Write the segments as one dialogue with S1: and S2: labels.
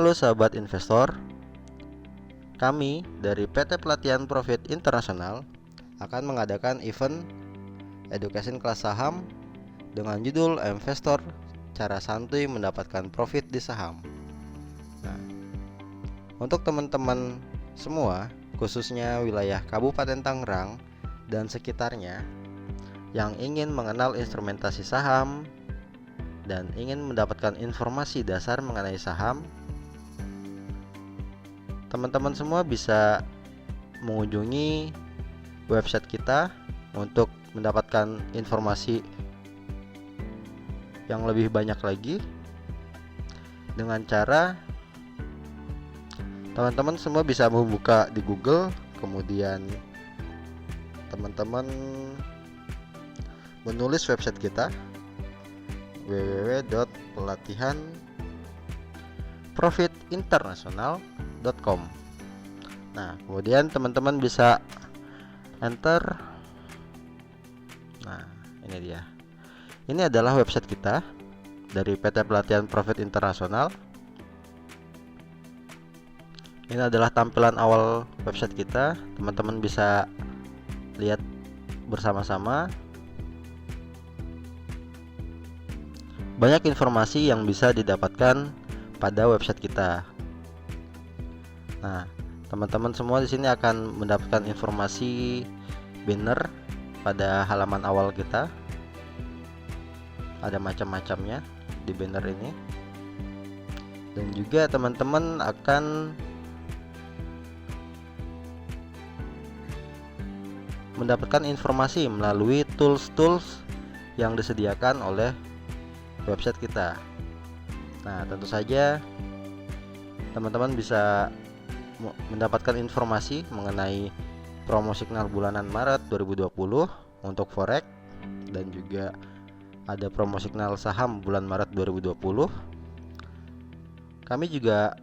S1: Halo sahabat investor, kami dari PT Pelatihan Profit Internasional akan mengadakan event education kelas saham dengan judul Investor Cara Santuy Mendapatkan Profit di Saham. Nah, untuk teman-teman semua, khususnya wilayah Kabupaten Tangerang dan sekitarnya yang ingin mengenal instrumentasi saham dan ingin mendapatkan informasi dasar mengenai saham, teman-teman semua bisa mengunjungi website kita untuk mendapatkan informasi yang lebih banyak lagi dengan cara teman-teman semua bisa membuka di Google, kemudian teman-teman menulis website kita www.pelatihanprofitinternational.com. Nah, kemudian teman-teman bisa enter. Nah, ini dia. Ini adalah website kita dari PT Pelatihan Profit Internasional. Ini adalah tampilan awal website kita. Teman-teman bisa lihat bersama-sama. Banyak informasi yang bisa didapatkan pada website kita. Nah, teman-teman semua di sini akan mendapatkan informasi banner pada halaman awal kita. Ada macam-macamnya di banner ini. Dan juga teman-teman akan mendapatkan informasi melalui tools-tools yang disediakan oleh website kita. Nah, tentu saja teman-teman bisa mendapatkan informasi mengenai promo signal bulanan Maret 2020 untuk forex, dan juga ada promo signal saham bulan Maret 2020. Kami juga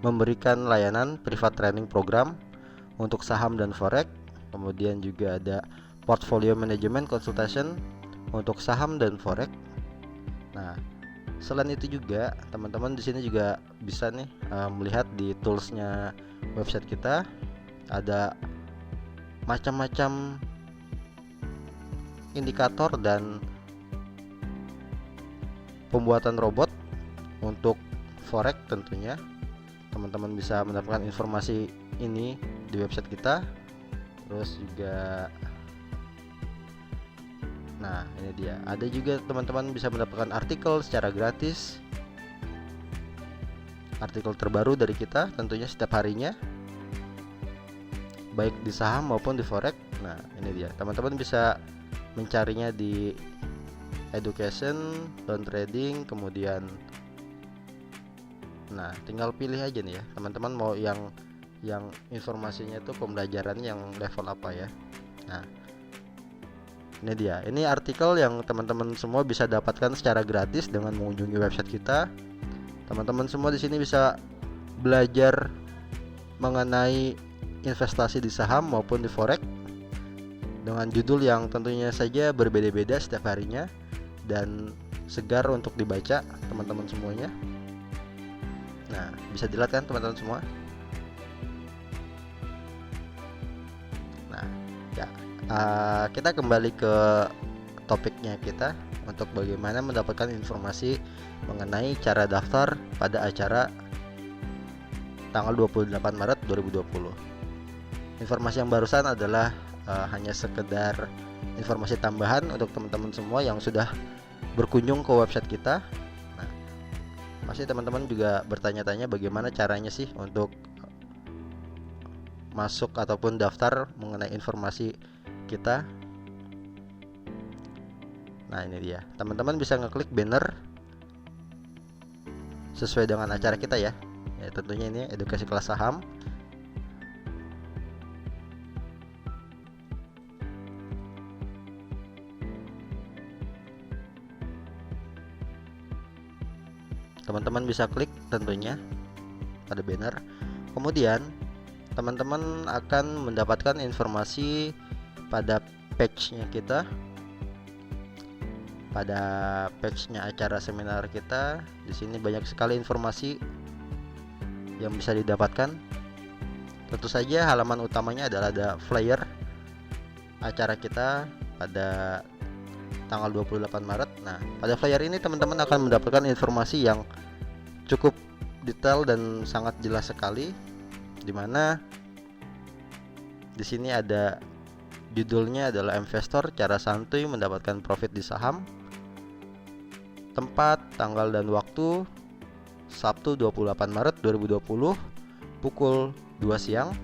S1: memberikan layanan private training program untuk saham dan forex. Kemudian juga ada portfolio management consultation untuk saham dan forex. Nah, selain itu juga teman-teman di sini juga bisa nih melihat di toolsnya website kita ada macam-macam indikator dan pembuatan robot untuk forex. Tentunya teman-teman bisa mendapatkan informasi ini di website kita. Terus juga, nah ini dia, ada juga teman-teman bisa mendapatkan artikel secara gratis, artikel terbaru dari kita tentunya setiap harinya, baik di saham maupun di forex. Nah ini dia, teman-teman bisa mencarinya di education, down trading, kemudian nah tinggal pilih aja nih ya teman-teman mau yang informasinya itu pembelajaran yang level apa ya. Nah ini dia, ini artikel yang teman-teman semua bisa dapatkan secara gratis dengan mengunjungi website kita. Teman-teman semua di sini bisa belajar mengenai investasi di saham maupun di forex dengan judul yang tentunya saja berbeda-beda setiap harinya dan segar untuk dibaca teman-teman semuanya. Nah, bisa dilihat kan teman-teman semua. Nah, ya. Kita kembali ke topiknya kita untuk bagaimana mendapatkan informasi mengenai cara daftar pada acara tanggal 28 Maret 2020. Informasi yang barusan adalah hanya sekedar informasi tambahan untuk teman-teman semua yang sudah berkunjung ke website kita. Nah, pasti teman-teman juga bertanya-tanya bagaimana caranya sih untuk masuk ataupun daftar mengenai informasi kita. Nah ini dia, teman-teman bisa ngeklik banner sesuai dengan acara kita ya. Ya tentunya ini edukasi kelas saham. Teman-teman bisa klik tentunya pada banner. Kemudian teman-teman akan mendapatkan informasi pada page-nya kita. pada page-nya acara seminar kita. Di sini banyak sekali informasi yang bisa didapatkan. Tentu saja halaman utamanya adalah ada flyer acara kita pada tanggal 28 Maret. Nah, pada flyer ini teman-teman akan mendapatkan informasi yang cukup detail dan sangat jelas sekali, dimana di sini ada judulnya adalah Investor Cara Santuy Mendapatkan Profit di Saham. Tempat, tanggal dan waktu Sabtu 28 Maret 2020 pukul 2 siang.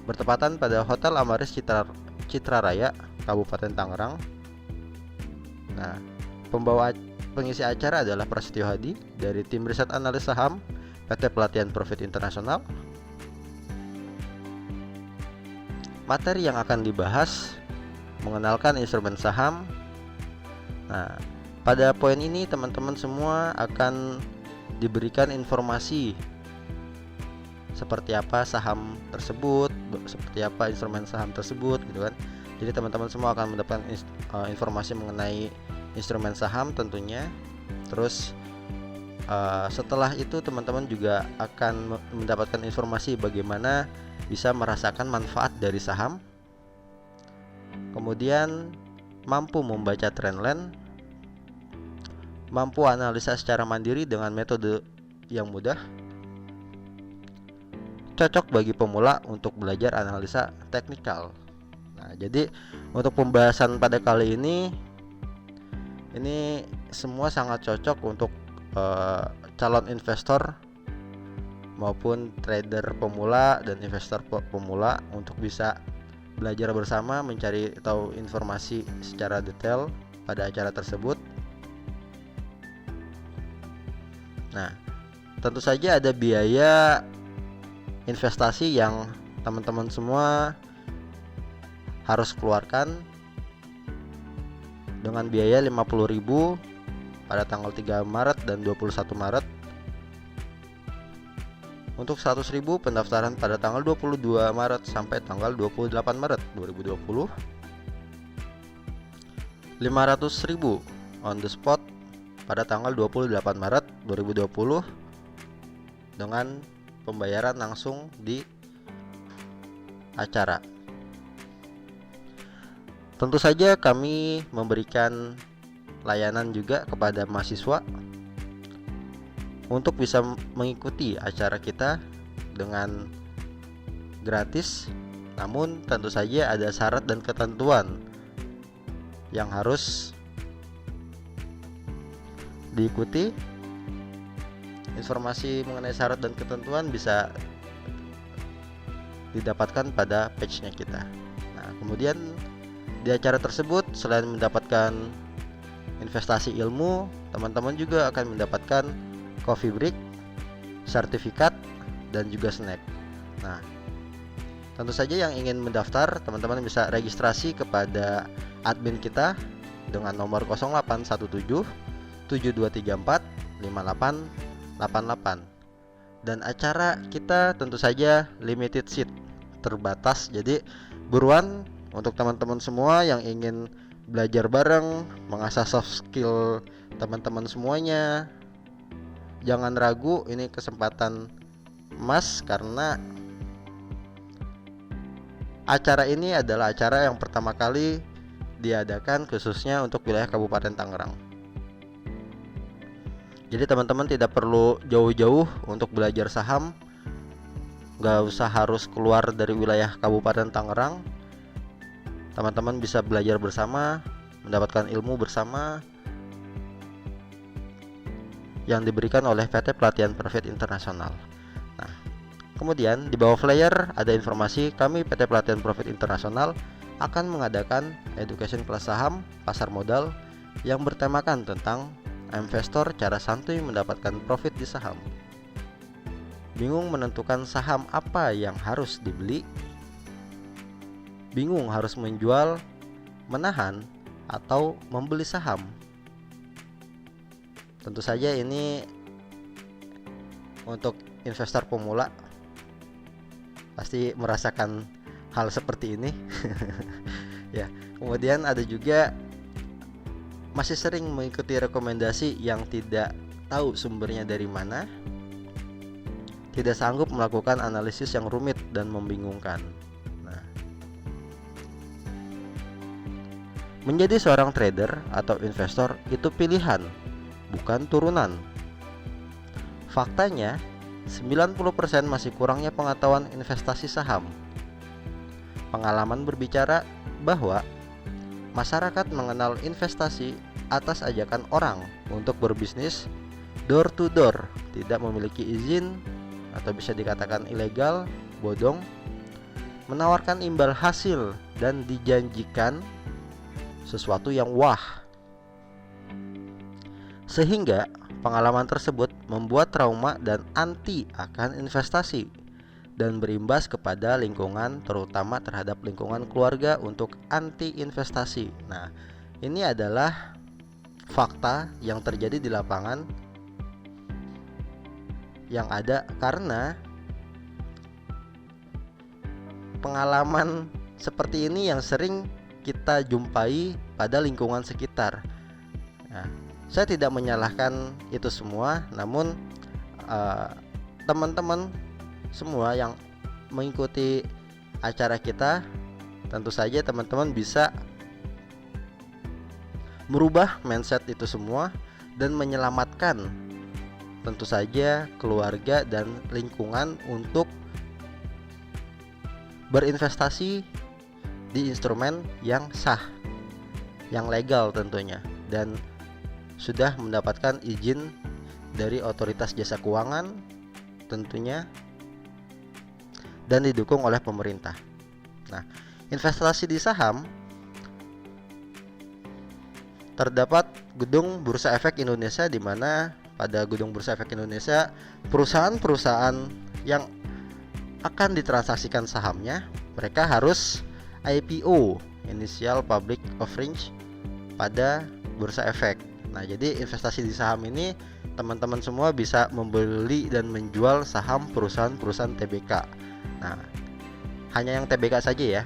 S1: Bertepatan pada Hotel Amaris Citra Raya, Kabupaten Tangerang. Nah, pengisi acara adalah Prasetyo Hadi dari Tim Riset Analis Saham PT Pelatihan Profit Internasional. Materi yang akan dibahas mengenalkan instrumen saham. Nah, pada poin ini teman-teman semua akan diberikan informasi seperti apa saham tersebut, seperti apa instrumen saham tersebut gitu kan. Jadi teman-teman semua akan mendapatkan informasi mengenai instrumen saham tentunya. Terus setelah itu teman-teman juga akan mendapatkan informasi bagaimana bisa merasakan manfaat dari saham. Kemudian mampu membaca trendline, mampu analisa secara mandiri dengan metode yang mudah, cocok bagi pemula untuk belajar analisa teknikal. Nah, jadi untuk pembahasan pada kali ini semua sangat cocok untuk calon investor maupun trader pemula dan investor pemula untuk bisa belajar bersama mencari tahu informasi secara detail pada acara tersebut. Nah, tentu saja ada biaya investasi yang teman-teman semua harus keluarkan dengan biaya 50.000 pada tanggal 3 Maret dan 21 Maret. Untuk 100.000 pendaftaran pada tanggal 22 Maret sampai tanggal 28 Maret 2020. 500.000 on the spot pada tanggal 28 Maret 2020 dengan pembayaran langsung di acara. Tentu saja kami memberikan layanan juga kepada mahasiswa untuk bisa mengikuti acara kita dengan gratis. Namun tentu saja ada syarat dan ketentuan yang harus diikuti. Informasi mengenai syarat dan ketentuan bisa didapatkan pada page-nya kita. Nah, kemudian di acara tersebut selain mendapatkan investasi ilmu, teman-teman juga akan mendapatkan coffee break, sertifikat, dan juga snack. Nah, tentu saja yang ingin mendaftar, teman-teman bisa registrasi kepada admin kita dengan nomor 0817 7234 5888. Dan acara kita tentu saja limited seat, terbatas. Jadi buruan untuk teman-teman semua yang ingin belajar bareng, mengasah soft skill teman-teman semuanya. Jangan ragu, ini kesempatan emas karena acara ini adalah acara yang pertama kali diadakan khususnya untuk wilayah Kabupaten Tangerang. Jadi teman-teman tidak perlu jauh-jauh untuk belajar saham. Gak usah harus keluar dari wilayah Kabupaten Tangerang. Teman-teman bisa belajar bersama, mendapatkan ilmu bersama yang diberikan oleh PT Pelatihan Profit Internasional. Nah, kemudian di bawah flyer ada informasi kami PT Pelatihan Profit Internasional akan mengadakan education kelas saham pasar modal yang bertemakan tentang investor cara santuy mendapatkan profit di saham. Bingung menentukan saham apa yang harus dibeli? Bingung harus menjual, menahan, atau membeli saham? Tentu saja ini untuk investor pemula pasti merasakan hal seperti ini. Ya, kemudian ada juga masih sering mengikuti rekomendasi yang tidak tahu sumbernya dari mana, tidak sanggup melakukan analisis yang rumit dan membingungkan. Nah, menjadi seorang trader atau investor itu pilihan, bukan turunan. Faktanya, 90% masih kurangnya pengetahuan investasi saham. Pengalaman berbicara bahwa masyarakat mengenal investasi atas ajakan orang untuk berbisnis door to door, tidak memiliki izin atau bisa dikatakan ilegal, bodong, menawarkan imbal hasil dan dijanjikan sesuatu yang wah. Sehingga pengalaman tersebut membuat trauma dan anti akan investasi dan berimbas kepada lingkungan, terutama terhadap lingkungan keluarga untuk anti investasi. Nah, ini adalah fakta yang terjadi di lapangan yang ada karena pengalaman seperti ini yang sering kita jumpai pada lingkungan sekitar. Nah, saya tidak menyalahkan itu semua, namun teman-teman semua yang mengikuti acara kita, tentu saja teman-teman bisa merubah mindset itu semua dan menyelamatkan tentu saja keluarga dan lingkungan untuk berinvestasi di instrumen yang sah, yang legal tentunya, dan sudah mendapatkan izin dari otoritas jasa keuangan tentunya dan didukung oleh pemerintah. Nah, investasi di saham, terdapat Gedung Bursa Efek Indonesia, di mana pada Gedung Bursa Efek Indonesia perusahaan-perusahaan yang akan ditransaksikan sahamnya, mereka harus IPO, Initial Public Offering, pada Bursa Efek. Nah, jadi investasi di saham ini teman-teman semua bisa membeli dan menjual saham perusahaan-perusahaan TBK. Nah, hanya yang TBK saja ya.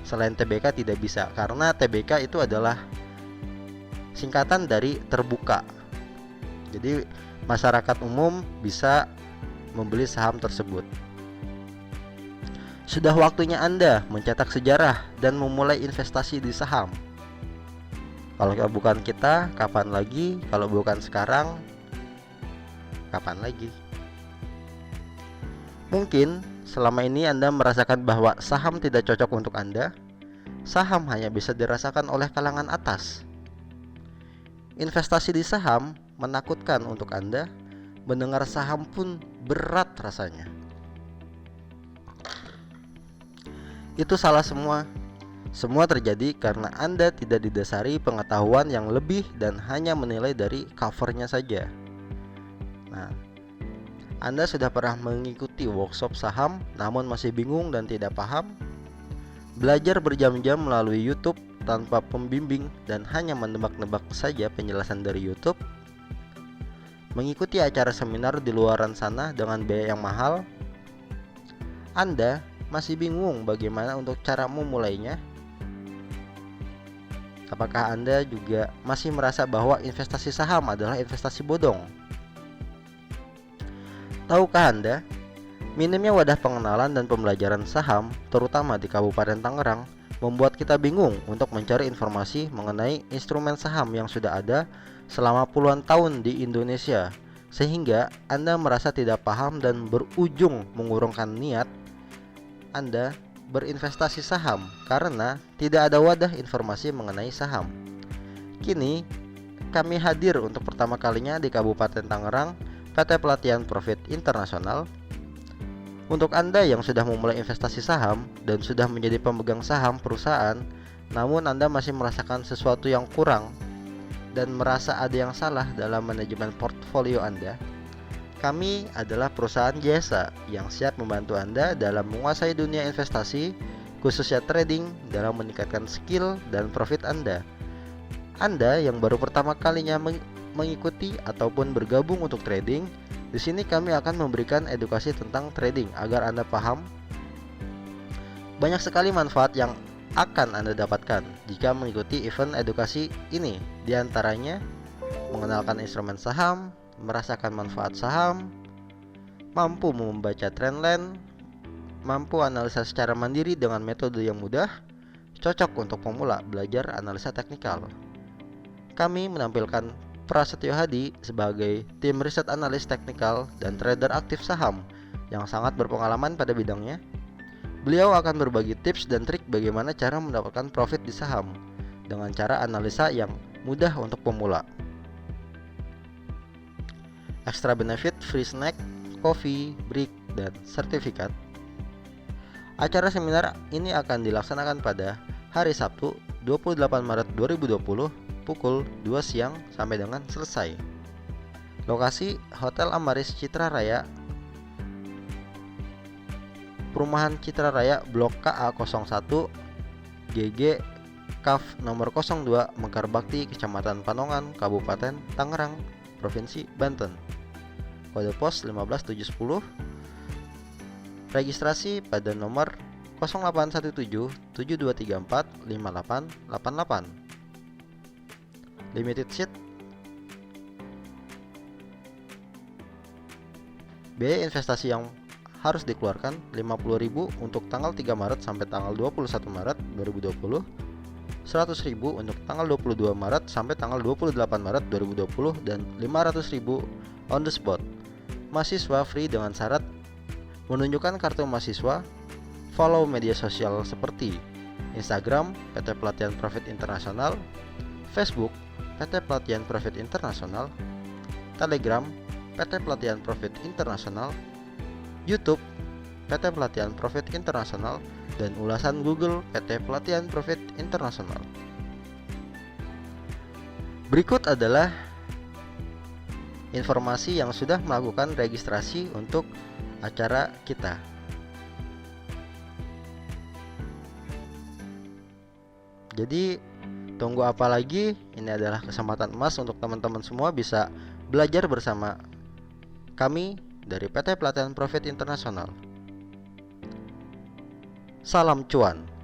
S1: Selain TBK tidak bisa, karena TBK itu adalah singkatan dari terbuka. Jadi masyarakat umum bisa membeli saham tersebut. Sudah waktunya Anda mencetak sejarah dan memulai investasi di saham. Kalau bukan kita, kapan lagi? Kalau bukan sekarang, kapan lagi? Mungkin selama ini Anda merasakan bahwa saham tidak cocok untuk Anda. Saham hanya bisa dirasakan oleh kalangan atas. Investasi di saham menakutkan untuk Anda. Mendengar saham pun berat rasanya. Itu salah semua. Semua terjadi karena Anda tidak didasari pengetahuan yang lebih dan hanya menilai dari covernya saja. Nah, Anda sudah pernah mengikuti workshop saham namun masih bingung dan tidak paham? Belajar berjam-jam melalui YouTube tanpa pembimbing dan hanya menebak-nebak saja penjelasan dari YouTube? Mengikuti acara seminar di luaran sana dengan biaya yang mahal? Anda masih bingung bagaimana untuk cara memulainya? Apakah Anda juga masih merasa bahwa investasi saham adalah investasi bodong? Tahukah Anda, minimnya wadah pengenalan dan pembelajaran saham, terutama di Kabupaten Tangerang, membuat kita bingung untuk mencari informasi mengenai instrumen saham yang sudah ada selama puluhan tahun di Indonesia, sehingga Anda merasa tidak paham dan berujung mengurungkan niat Anda berinvestasi saham karena tidak ada wadah informasi mengenai saham. Kini, kami hadir untuk pertama kalinya di Kabupaten Tangerang, PT Pelatihan Profit Internasional. Untuk Anda yang sudah memulai investasi saham dan sudah menjadi pemegang saham perusahaan, namun Anda masih merasakan sesuatu yang kurang dan merasa ada yang salah dalam manajemen portfolio Anda, kami adalah perusahaan jasa yang siap membantu Anda dalam menguasai dunia investasi, khususnya trading, dalam meningkatkan skill dan profit Anda. Anda yang baru pertama kalinya mengikuti ataupun bergabung untuk trading, di sini kami akan memberikan edukasi tentang trading agar Anda paham. Banyak sekali manfaat yang akan Anda dapatkan jika mengikuti event edukasi ini. Di antaranya mengenalkan instrumen saham, merasakan manfaat saham, mampu membaca trendline, mampu analisa secara mandiri dengan metode yang mudah, cocok untuk pemula belajar analisa teknikal. Kami menampilkan Prasetyo Hadi sebagai tim riset analis teknikal dan trader aktif saham yang sangat berpengalaman pada bidangnya. Beliau akan berbagi tips dan trik bagaimana cara mendapatkan profit di saham dengan cara analisa yang mudah untuk pemula. Extra benefit, free snack, coffee, break, dan sertifikat. Acara seminar ini akan dilaksanakan pada hari Sabtu 28 Maret 2020 pukul 2 siang sampai dengan selesai. Lokasi Hotel Amaris Citra Raya, Perumahan Citra Raya Blok KA01 GG KAF nomor 02 Mekar Bakti, Kecamatan Panongan, Kabupaten Tangerang, Provinsi Banten. Kode pos 15710. Registrasi pada nomor 0817 7234 5888. Limited seat. Biaya investasi yang harus dikeluarkan 50.000 untuk tanggal 3 Maret sampai tanggal 21 Maret 2020, 100.000 untuk tanggal 22 Maret sampai tanggal 28 Maret 2020, dan 500.000 on the spot. Mahasiswa free dengan syarat menunjukkan kartu mahasiswa, follow media sosial seperti Instagram PT Pelatihan Profit Internasional, Facebook PT Pelatihan Profit Internasional, Telegram PT Pelatihan Profit Internasional, YouTube PT Pelatihan Profit Internasional, dan ulasan Google PT Pelatihan Profit Internasional. Berikut adalah informasi yang sudah melakukan registrasi untuk acara kita. Jadi tunggu apa lagi? Ini adalah kesempatan emas untuk teman-teman semua bisa belajar bersama kami dari PT Pelatihan Profit Internasional. Salam cuan.